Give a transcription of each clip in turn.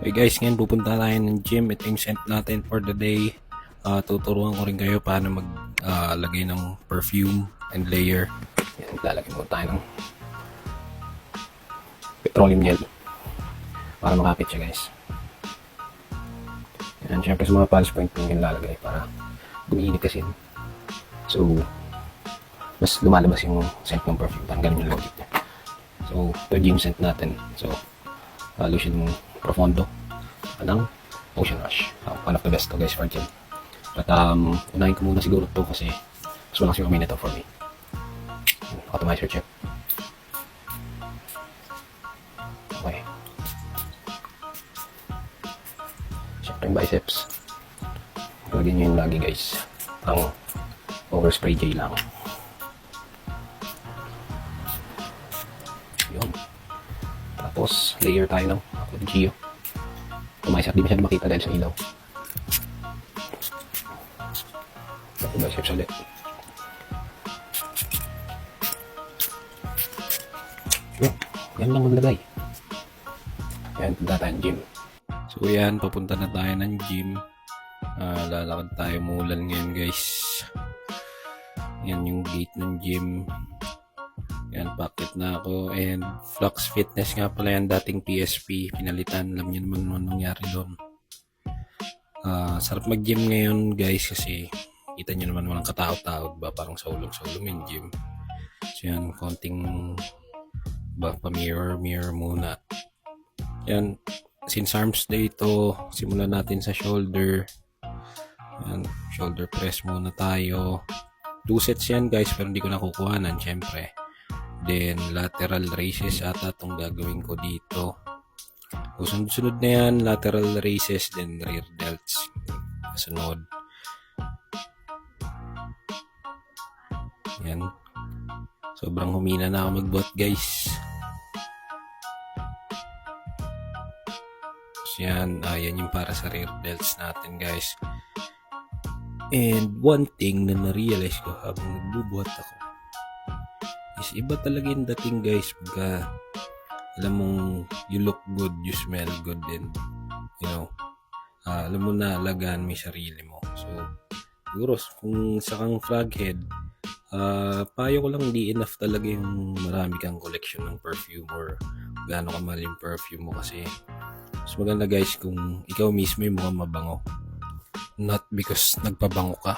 Okay guys, ngayon pupunta tayo ng gym. Ito yung scent natin for the day. Tuturuan ko rin kayo paano maglagay ng perfume and layer. Yan, lalagay mo tayo ng petroleum gel para makapit siya guys. Yan, syempre sa mga pulse point yung lalagay para gumiinit kasi. So, mas lumalabas yung scent ng perfume. Parang ganun yung logic niya. So, ito gym scent natin. So, lotion mo profondo ng Ocean Rush. One of the best to guys for gym. But unahin ko muna siguro to kasi mas malakas yung amin ito for me. Atomizer check. Okay. Siyempre yung biceps. Lagyan nyo yun lagi guys. Ang overspray gel lang. Yun. Tapos layer tayo ng Gio. Tumaysa, di masyado makita dahil sa ilaw. Tapos biceps ulit. Yun. Yan lang maglagay. Yan, punta tayo ng gym. So yan, papunta na tayo ng gym. Lalakad tayo, muulan ngayon guys. Yan yung gate ng gym. Yan, packet na ako. And Flux Fitness nga pala yan, dating PSP. Pinalitan, alam nyo naman ano nangyari doon. Sarap mag-gym ngayon guys kasi kita nyo naman walang katao-tao. Diba? Parang saulong-saulong yung gym. So yan, konting pa-mirror muna. Yan, since arms day ito, simulan natin sa shoulder. Yan, shoulder press muna tayo. 2 sets yan guys, pero hindi ko nakukuhanan syempre. Then lateral raises ata itong gagawin ko dito. So, sunod-sunod na yan, lateral raises, then rear delts. Sunod. Yan. Sobrang humina na ako mag-bot guys. So, yan. Yan yung para sa rear delts natin guys. And one thing na na-realize ko habang nagbubuhat ako is iba talaga yung dating guys pagka alam mong you look good, you smell good, and you know, alam mo na alagaan mo yung sarili mo. So siguro kung sa kang froghead, payo ko lang di enough talaga yung marami kang collection ng perfume or gaano kamahal yung perfume mo kasi mas maganda guys kung ikaw mismo yung mukhang mabango, not because nagpabango ka.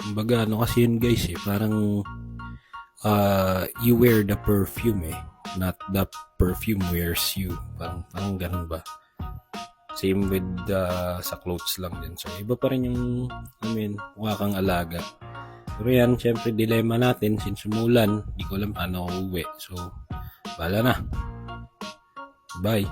Kumbaga ano kasi yun guys parang you wear the perfume not the perfume wears you. Parang ganun ba? Same with sa clothes lang din. So iba pa rin yung mukha kang alaga. Pero yan, syempre dilemma natin since umulan, di ko alam paano ako uwi. So, bahala na. Bye.